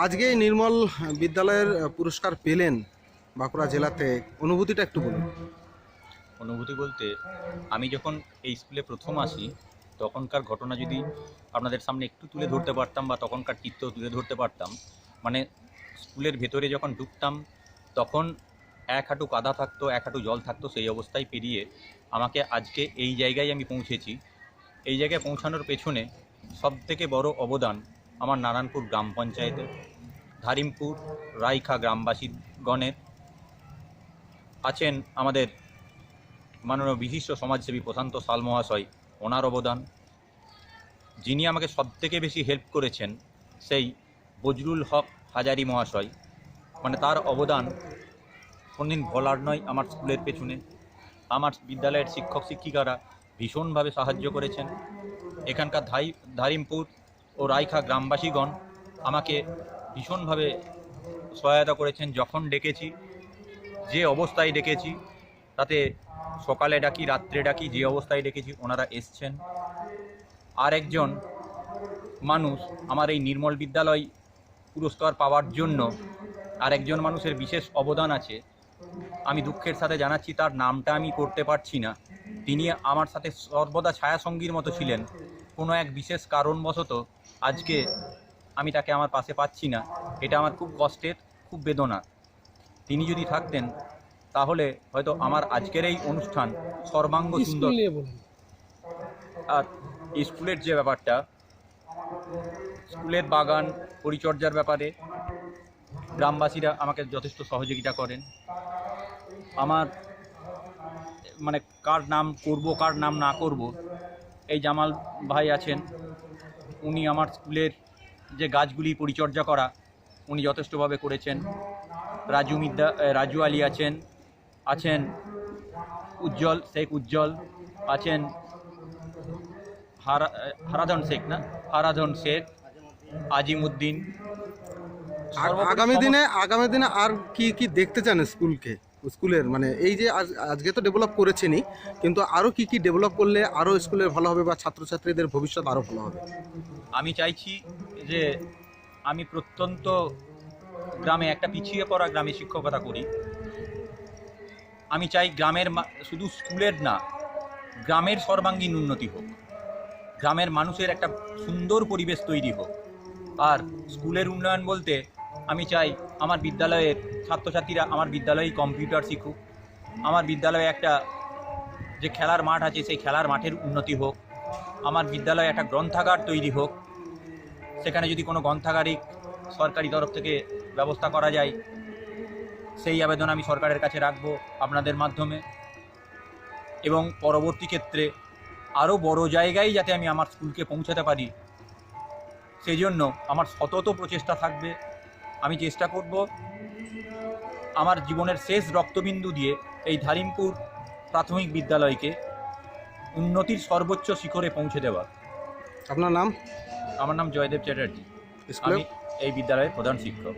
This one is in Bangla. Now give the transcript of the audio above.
আজকে এই নির্মল বিদ্যালয়ের পুরস্কার পেলেন বাঁকুড়া জেলাতে, অনুভূতিটা একটু বলুন। অনুভূতি বলতে, আমি যখন এই স্কুলে প্রথম আসি তখনকার ঘটনা যদি আপনাদের সামনে একটু তুলে ধরতে পারতাম বা তখনকার চিত্র তুলে ধরতে পারতাম, মানে স্কুলের ভেতরে যখন ঢুকতাম তখন এক হাঁটু কাদা থাকতো, এক হাঁটু জল থাকতো, সেই অবস্থায় পেরিয়ে আমাকে আজকে এই জায়গায় আমি পৌঁছেছি। এই জায়গায় পৌঁছানোর পেছনে সবথেকে বড় অবদান আমার নারায়ণপুর গ্রাম পঞ্চায়েতের, ধারিমপুর রাইখা গ্রামবাসীগণের। আছেন আমাদের মাননীয় বিশিষ্ট সমাজসেবী প্রশান্ত সাল মহাশয়, ওনার অবদান। যিনি আমাকে সবথেকে বেশি হেল্প করেছেন সেই বজরুল হক হাজারি মহাশয়, মানে তার অবদান কোনদিন ভোলার নয়। আমার স্কুলের পেছনে আমার বিদ্যালয়ের শিক্ষক শিক্ষিকারা ভীষণভাবে সাহায্য করেছেন। এখানকার ধারিমপুর ও রাইখা গ্রামবাসীগণ আমাকে ভীষণভাবে সহায়তা করেছেন। যখন ডেকেছি, যে অবস্থায় ডেকেছি, তাতে সকালে ডাকি রাত্রে ডাকি, যে অবস্থায় ডেকেছি ওনারা এসছেন। আর একজন মানুষ আমার এই নির্মল বিদ্যালয় পুরস্কার পাওয়ার জন্য আর একজন মানুষের বিশেষ অবদান আছে। আমি দুঃখের সাথে জানাচ্ছি তার নামটা আমি করতে পারছি না। তিনি আমার সাথে সর্বদা ছায়াসঙ্গীর মতো ছিলেন। কোনো এক বিশেষ কারণবশত আজকে আমি তাকে আমার পাশে পাচ্ছি না। এটা আমার খুব কষ্টের, খুব বেদনা। তিনি যদি থাকতেন তাহলে হয়তো আমার আজকের এই অনুষ্ঠান সর্বাঙ্গ সুন্দর। আর স্কুলের যে ব্যাপারটা, স্কুলের বাগান পরিচর্যার ব্যাপারে গ্রামবাসীরা আমাকে যথেষ্ট সহযোগিতা করেন। আমার মানে কার নাম করব কার নাম না করব, এই জামাল ভাই আছেন, উনি আমার স্কুলের যে গাছগুলি পরিচর্যা করা উনি যথেষ্টভাবে করেছেন। রাজু আলী আছেন উজ্জ্বল শেখ, আছেন হারাধন শেখ, আজিমউদ্দিন। আগামী দিনে আর কি কি দেখতে চান স্কুলের, মানে এই যে আজকে তো ডেভেলপ করেছেনই, কিন্তু আরো কি কি ডেভেলপ করলে আরো স্কুলের ভালো হবে বা ছাত্রছাত্রীদের ভবিষ্যৎ আরো ভালো হবে? আমি চাইছি যে আমি প্রত্যন্ত গ্রামে, একটা পিছিয়ে পড়া গ্রামে শিক্ষকতা করি। আমি চাই গ্রামের শুধু স্কুলের না, গ্রামের সর্বাঙ্গীন উন্নতি হোক, গ্রামের মানুষের একটা সুন্দর পরিবেশ তৈরি হোক। আর স্কুলের উন্নয়ন বলতে আমি চাই আমার বিদ্যালয়ের ছাত্রছাত্রীরা আমার বিদ্যালয়ে কম্পিউটার শিখুক, আমার বিদ্যালয়ে একটা যে খেলার মাঠ আছে সেই খেলার মাঠের উন্নতি হোক, আমার বিদ্যালয়ে একটা গ্রন্থাগার তৈরি হোক। সেখানে যদি কোনো গ্রন্থাগারিক সরকারি তরফ থেকে ব্যবস্থা করা যায়, সেই আবেদন আমি সরকারের কাছে রাখব আপনাদের মাধ্যমে। এবং পরবর্তী ক্ষেত্রে আরও বড় জায়গায় যাতে আমি আমার স্কুলকে পৌঁছাতে পারি, সেই জন্য আমার সতত প্রচেষ্টা থাকবে। আমি চেষ্টা করব আমার জীবনের শেষ রক্তবিন্দু দিয়ে এই ধারিমপুর প্রাথমিক বিদ্যালয়কে উন্নতির সর্বোচ্চ শিখরে পৌঁছে দেওয়া। আপনার নাম? আমার নাম জয়দেব চ্যাটার্জি, আমি এই বিদ্যালয়ের প্রধান শিক্ষক।